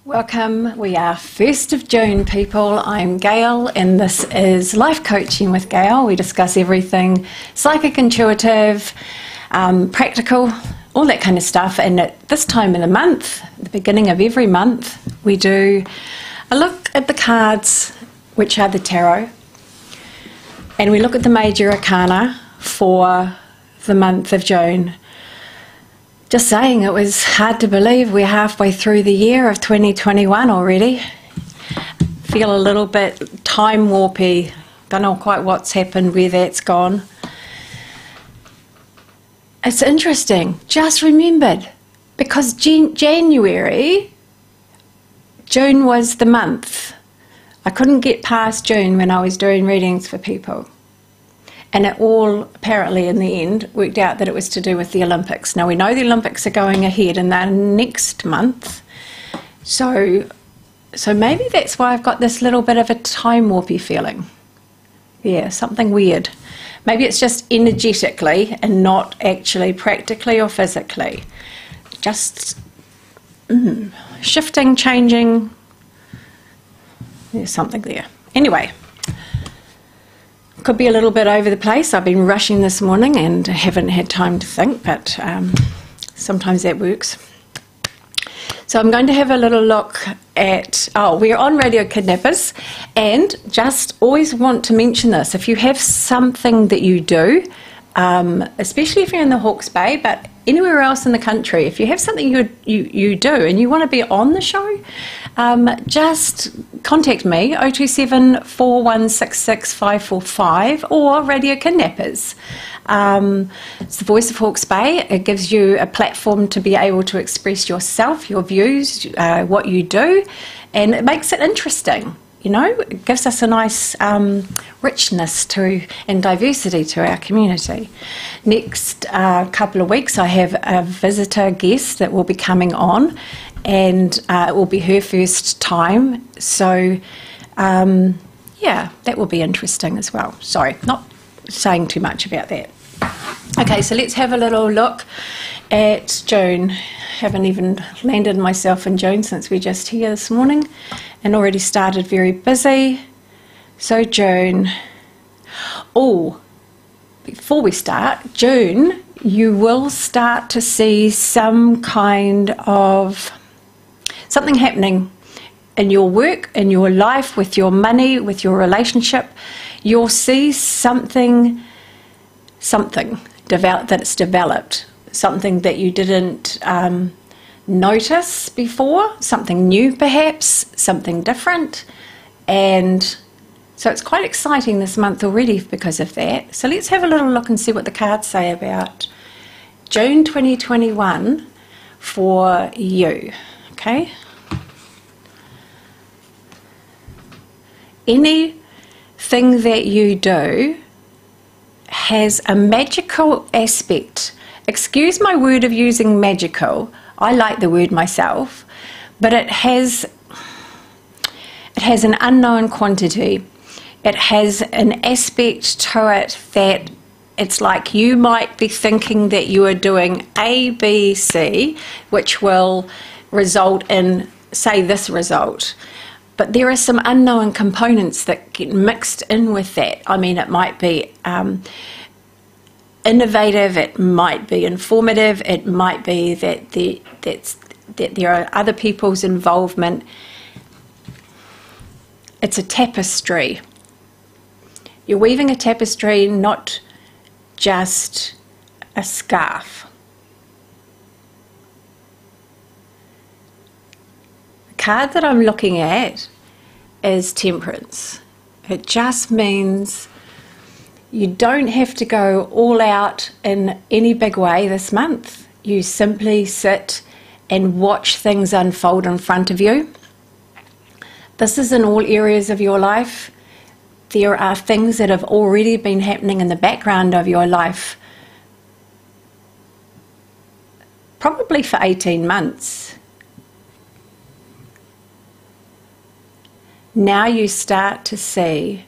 Welcome. We are 1st of June, people. I'm Gail, and this is Life Coaching with Gail. We discuss everything psychic, intuitive, practical, all that kind of stuff. And at this time of the month, the beginning of every month, we do a look at the cards, which are the tarot, and we look at the major arcana for the month of June. Just saying, it was hard to believe we're halfway through the year of 2021 already. Feel a little bit time warpy. Don't know quite what's happened, where that's gone. It's interesting. Just remembered, because January, June was the month. I couldn't get past June when I was doing readings for people. And it all, apparently in the end, worked out that it was to do with the Olympics. Now we know the Olympics are going ahead in the next month. So maybe that's why I've got this little bit of a time warpy feeling. Yeah, something weird. Maybe it's just energetically and not actually practically or physically. Just shifting, changing. There's something there. Anyway. Could be a little bit over the place. I've been rushing this morning and haven't had time to think, but sometimes that works. So I'm going to have a little look at, we're on Radio Kidnappers, and just always want to mention this. If you have something that you do, especially if you're in the Hawke's Bay, but anywhere else in the country, if you have something you do and you want to be on the show, just contact me, 027 4166 545, or Radio Kidnappers. It's the voice of Hawke's Bay. It gives you a platform to be able to express yourself, your views, what you do, and it makes it interesting. You know, it gives us a nice richness and diversity to our community. Next couple of weeks, I have a visitor guest that will be coming on, and it will be her first time. So, yeah, that will be interesting as well. Sorry, not saying too much about that. Okay, so let's have a little look at June. Haven't even landed myself in June since we're just here this morning, and already started very busy. So June. Before we start, June, you will start to see some kind of something happening in your work, in your life, with your money, with your relationship. You'll see something that's developed, something that you didn't notice before, something new perhaps, something different, and so it's quite exciting this month already because of that. So let's have a little look and see what the cards say about June 2021 for you, okay? Anything that you do has a magical aspect. Excuse my word of using magical. I like the word myself, but it has an unknown quantity. It has an aspect to it that it's like you might be thinking that you are doing A, B, C, which will result in, say, this result. But there are some unknown components that get mixed in with that. I mean, it might be innovative, it might be informative, it might be that there are other people's involvement. It's a tapestry. You're weaving a tapestry, not just a scarf. The card that I'm looking at is Temperance. It just means you don't have to go all out in any big way this month. You simply sit and watch things unfold in front of you. This is in all areas of your life. There are things that have already been happening in the background of your life, probably for 18 months. Now you start to see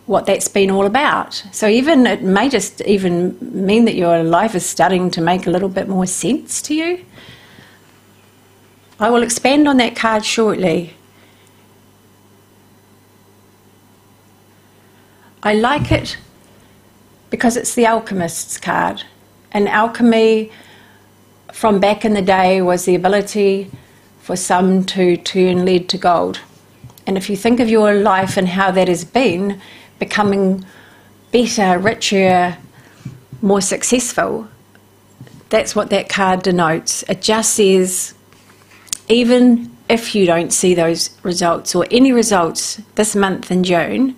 what that's been all about. So it may just even mean that your life is starting to make a little bit more sense to you. I will expand on that card shortly. I like it because it's the alchemist's card. And alchemy from back in the day was the ability for some to turn lead to gold. And if you think of your life and how that has been, becoming better, richer, more successful, that's what that card denotes. It just says, even if you don't see those results or any results this month in June,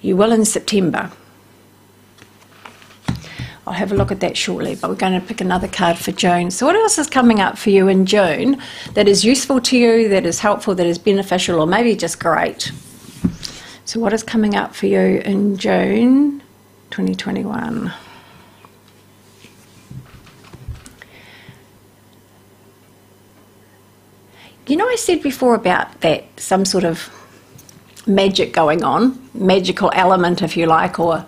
you will in September. I'll have a look at that shortly, but we're going to pick another card for June. So what else is coming up for you in June that is useful to you, that is helpful, that is beneficial, or maybe just great? So what is coming up for you in June 2021? You know, I said before about that, some sort of magic going on, magical element, if you like, or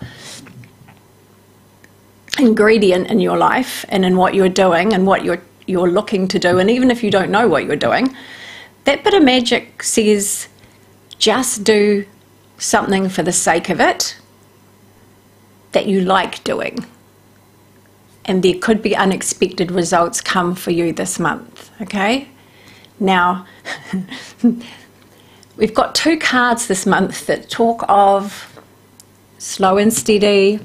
ingredient in your life and in what you're doing and what you're looking to do. And even if you don't know what you're doing, that bit of magic says just do something for the sake of it that you like doing. And there could be unexpected results come for you this month, okay? Now, we've got two cards this month that talk of slow and steady,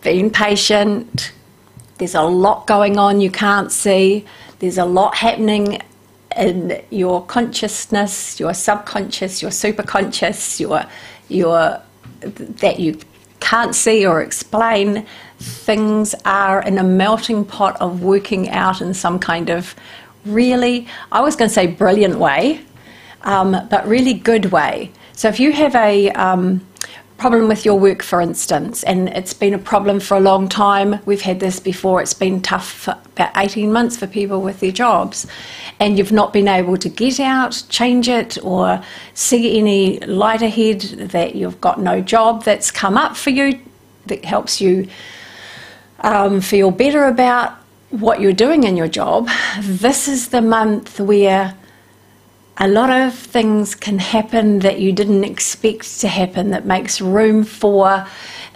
being patient. There's a lot going on you can't see. There's a lot happening in your consciousness, your subconscious, your superconscious, your that you can't see or explain. Things are in a melting pot of working out in some kind of really, I was going to say brilliant way, but really good way. So if you have a problem with your work, for instance, and it's been a problem for a long time, we've had this before, it's been tough for about 18 months for people with their jobs, and you've not been able to get out, change it, or see any light ahead, that you've got no job that's come up for you that helps you feel better about what you're doing in your job. This is the month where a lot of things can happen that you didn't expect to happen, that makes room for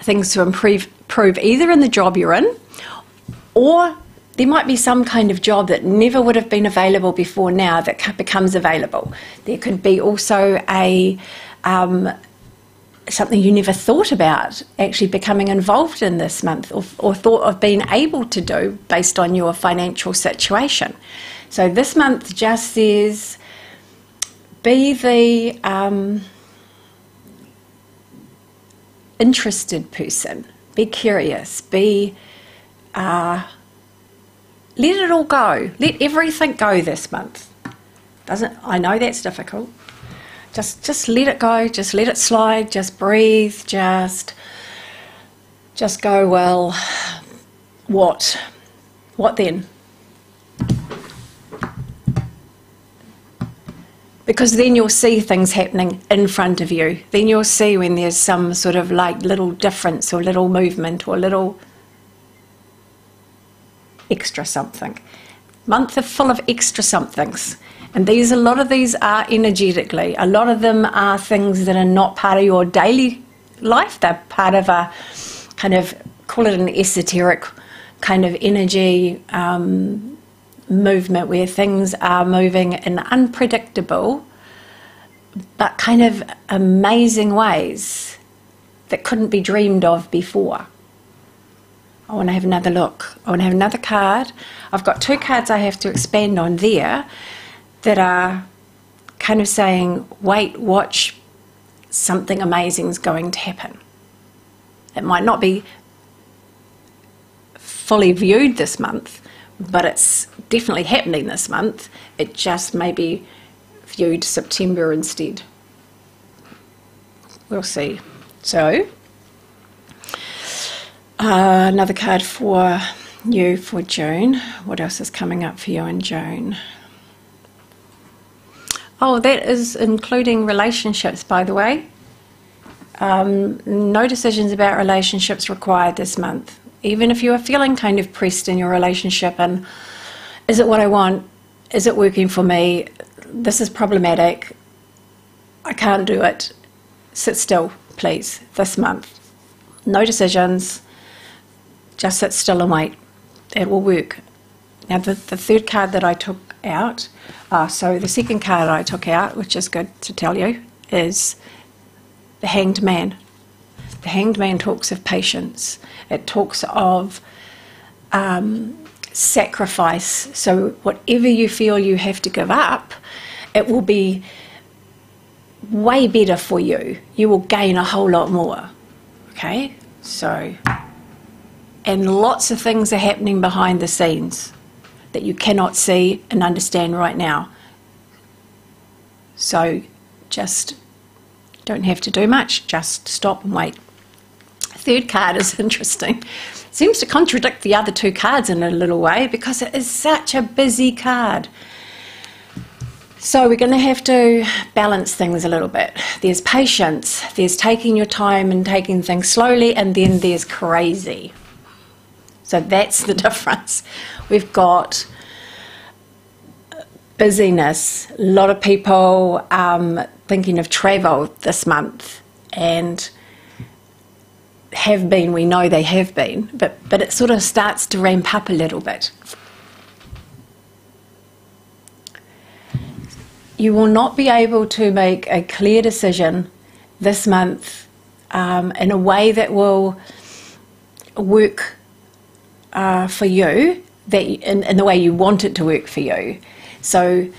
things to improve either in the job you're in, or there might be some kind of job that never would have been available before now that becomes available. There could be also a something you never thought about actually becoming involved in this month, or thought of being able to do based on your financial situation. So this month just says, be the interested person, be curious, let it all go, let everything go this month. I know that's difficult. Just let it go, just let it slide, just breathe, just go, well, what then? Because then you'll see things happening in front of you. Then you'll see when there's some sort of like little difference or little movement or little extra something. Month of full of extra somethings. And a lot of these are energetically. A lot of them are things that are not part of your daily life. They're part of a kind of, call it an esoteric kind of energy movement where things are moving in unpredictable but kind of amazing ways that couldn't be dreamed of before. I want to have another look. I want to have another card. I've got two cards I have to expand on there that are kind of saying, wait, watch, something amazing is going to happen. It might not be fully viewed this month, but it's definitely happening this month. It just may be viewed September instead. We'll see. So, another card for you for June. What else is coming up for you in June? Oh, that is including relationships, by the way. No decisions about relationships required this month. Even if you are feeling kind of pressed in your relationship and is it what I want? Is it working for me? This is problematic. I can't do it. Sit still, please, this month. No decisions. Just sit still and wait. It will work. Now, the third card that I took out, so the second card I took out, which is good to tell you, is the Hanged Man. The Hanged Man talks of patience. It talks of sacrifice. So whatever you feel you have to give up, it will be way better for you. You will gain a whole lot more. Okay? So, and lots of things are happening behind the scenes that you cannot see and understand right now. So just don't have to do much, just stop and wait. Third card is interesting. Seems to contradict the other two cards in a little way because it is such a busy card. So we're going to have to balance things a little bit. There's patience, there's taking your time and taking things slowly, and then there's crazy. So that's the difference. We've got busyness, a lot of people thinking of travel this month, and have been, we know they have been, but it sort of starts to ramp up a little bit. You will not be able to make a clear decision this month in a way that will work for you, that in the way you want it to work for you. So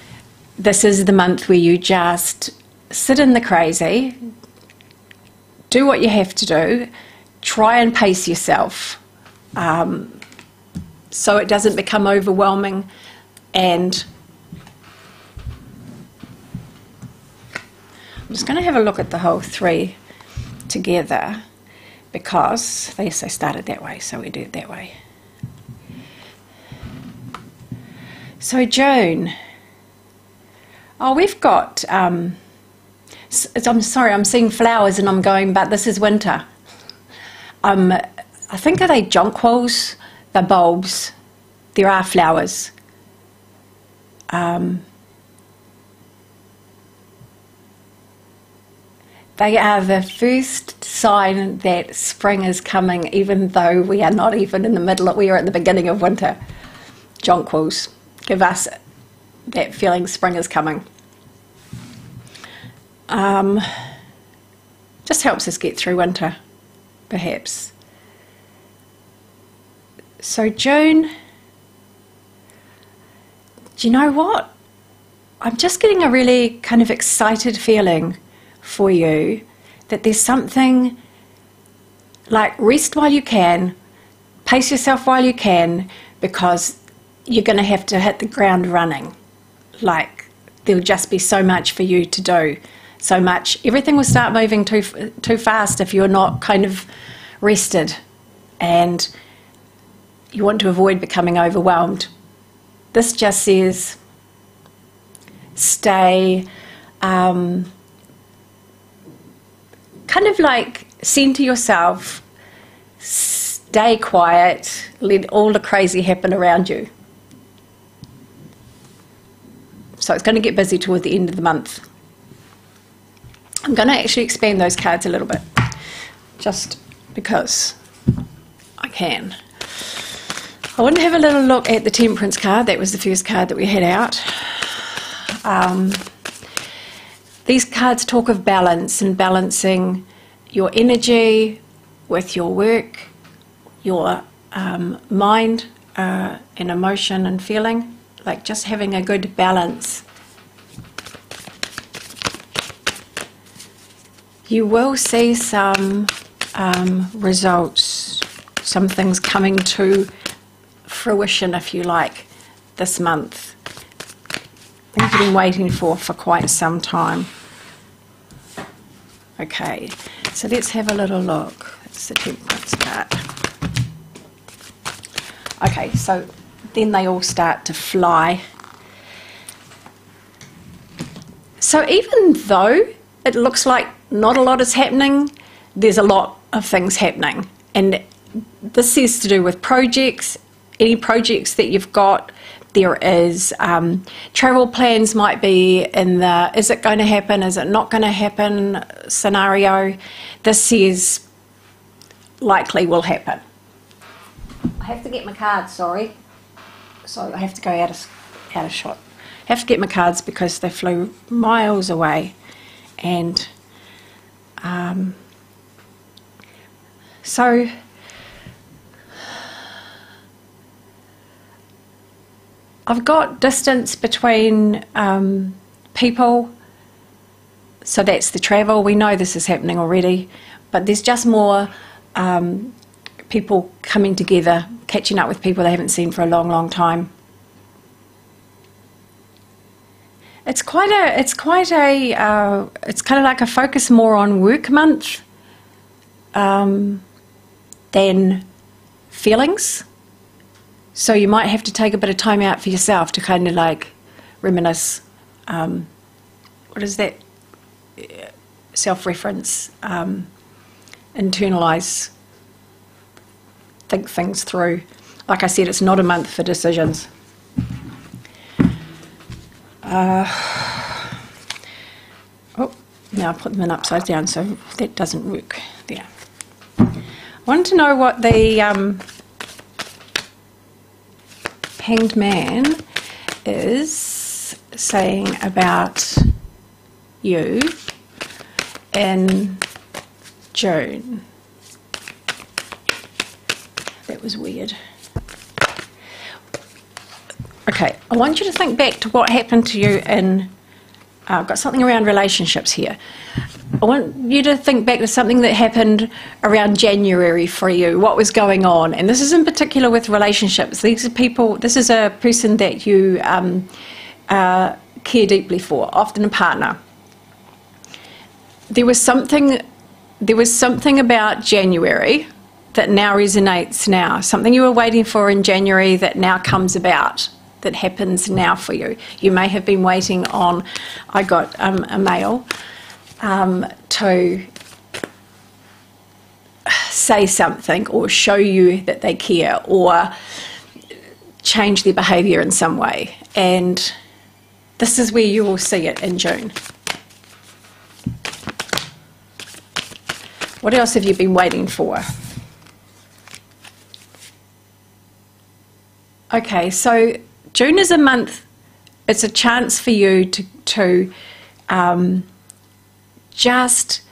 this is the month where you just sit in the crazy, do what you have to do, try and pace yourself so it doesn't become overwhelming. And I'm just going to have a look at the whole three together because they started that way, so we do it that way. So June, we've got, I'm sorry, I'm seeing flowers and I'm going, but this is winter. I think, are they jonquils? The bulbs. There are flowers. They are the first sign that spring is coming, even though we are not even in the middle, we are at the beginning of winter. Jonquils give us that feeling spring is coming. Just helps us get through winter, perhaps. So June, do you know what? I'm just getting a really kind of excited feeling for you that there's something like rest while you can, pace yourself while you can, because you're going to have to hit the ground running. Like there'll just be so much for you to do, so much. Everything will start moving too fast if you're not kind of rested, and you want to avoid becoming overwhelmed. This just says stay, kind of like center yourself, stay quiet, let all the crazy happen around you. So it's going to get busy toward the end of the month. I'm going to actually expand those cards a little bit, just because I can. I want to have a little look at the Temperance card. That was the first card that we had out. These cards talk of balance and balancing your energy with your work, your mind and emotion and feeling, like just having a good balance. You will see some results, some things coming to fruition, if you like, this month. Things you've been waiting for quite some time. Okay, so let's have a little look. That's the Temperance card. Okay, so then they all start to fly. So even though it looks like not a lot is happening, there's a lot of things happening. And this is to do with projects, any projects that you've got There is travel plans might be in the is it going to happen, is it not going to happen scenario. This says likely will happen. I have to get my cards, sorry. So I have to go out of shot. I have to get my cards because they flew miles away. And so I've got distance between people, so that's the travel. We know this is happening already, but there's just more people coming together, catching up with people they haven't seen for a long, long time. It's kind of like a focus more on work month than feelings. So you might have to take a bit of time out for yourself to kind of like reminisce. What is that? Self-reference, internalise, think things through. Like I said, it's not a month for decisions. Oh, now I put them in upside down, so that doesn't work there. I wanted to know what the Hanged Man is saying about you in June. That was weird. Okay, I want you to think back to what happened to you in, I've got something around relationships here. I want you to think back to something that happened around January for you, what was going on. And this is in particular with relationships. These are people, this is a person that you care deeply for, often a partner. There was something about January that now resonates now, something you were waiting for in January that now comes about, that happens now for you. You may have been waiting on, I got a mail to say something or show you that they care or change their behaviour in some way. And this is where you will see it in June. What else have you been waiting for? Okay, so June is a month, it's a chance for you to just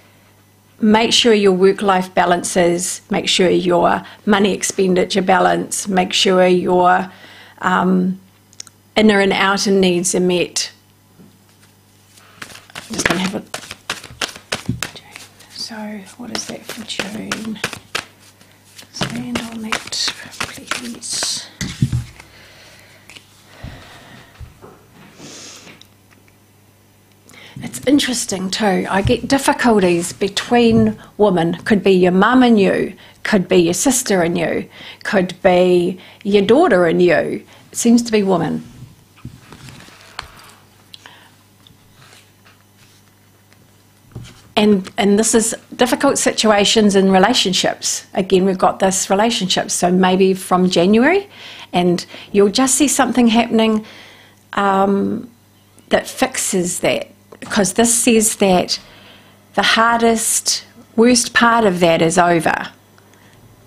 make sure your work-life balances, make sure your money expenditure balance, make sure your inner and outer needs are met. I'm just going to have a... So, what is that for June? Stand on that, please. It's interesting too. I get difficulties between women. Could be your mum and you, could be your sister and you, could be your daughter and you. It seems to be women. And this is difficult situations in relationships. Again, we've got this relationship. So maybe from January, and you'll just see something happening that fixes that. Because this says that the hardest, worst part of that is over.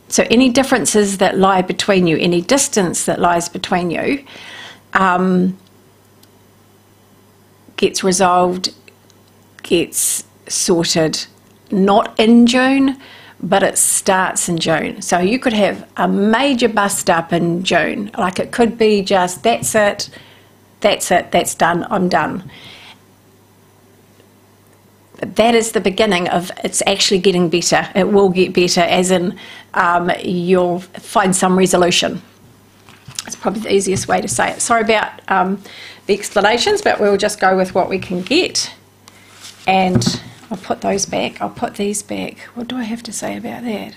So any differences that lie between you, any distance that lies between you, gets resolved, gets sorted, not in June, but it starts in June. So you could have a major bust up in June. Like it could be just, that's it, that's done, I'm done. But that is the beginning of it's actually getting better. It will get better, as in you'll find some resolution. It's probably the easiest way to say it. Sorry about the explanations, but we'll just go with what we can get. And I'll put those back. I'll put these back. What do I have to say about that?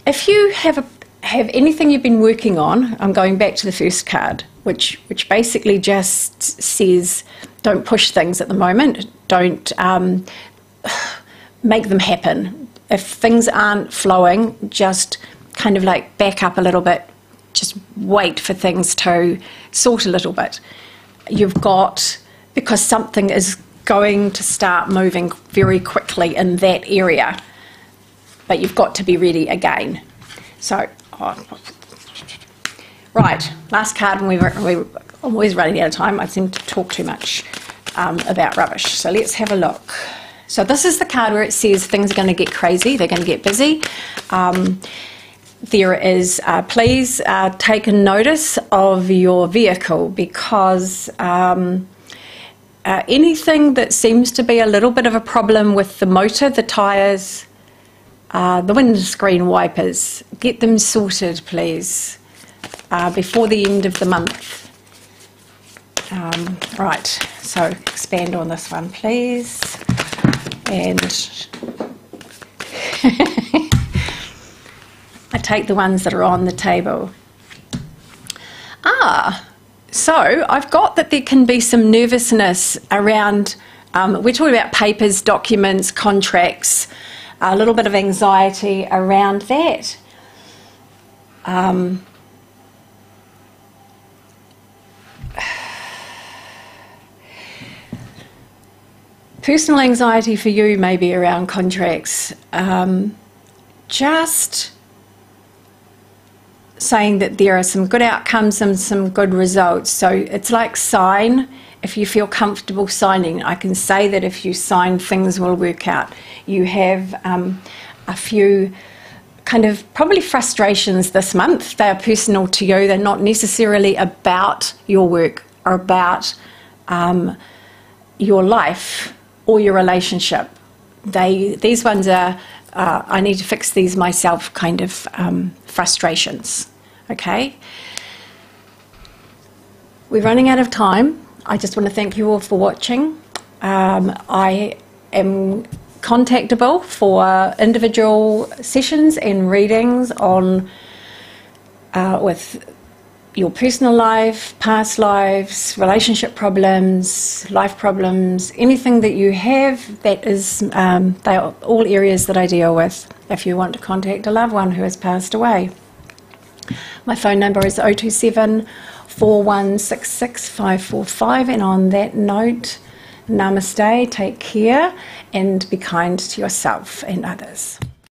If you have anything you've been working on, I'm going back to the first card, which basically just says don't push things at the moment. Don't make them happen. If things aren't flowing, just kind of like back up a little bit, just wait for things to sort a little bit. Because something is going to start moving very quickly in that area, but you've got to be ready again. So, right, last card, and we're always running out of time. I seem to talk too much about rubbish. So let's have a look. So this is the card where it says things are going to get crazy, they're going to get busy. There is, please take a notice of your vehicle, because anything that seems to be a little bit of a problem with the motor, the tyres, the windscreen wipers, get them sorted, please, before the end of the month. Right, so expand on this one, please. And I take the ones that are on the table. So I've got that there can be some nervousness around, we're talking about papers, documents, contracts, a little bit of anxiety around that. Personal anxiety for you may be around contracts. Just saying that there are some good outcomes and some good results. So it's like sign. If you feel comfortable signing, I can say that if you sign, things will work out. You have a few kind of probably frustrations this month. They are personal to you. They're not necessarily about your work or about your life or your relationship. These ones are I need to fix these myself kind of frustrations. Okay, we're running out of time. I just want to thank you all for watching. I am contactable for individual sessions and readings on with your personal life, past lives, relationship problems, life problems, anything that you have. That is, they are all areas that I deal with if you want to contact a loved one who has passed away. My phone number is 027 4166 545, and on that note, namaste, take care and be kind to yourself and others.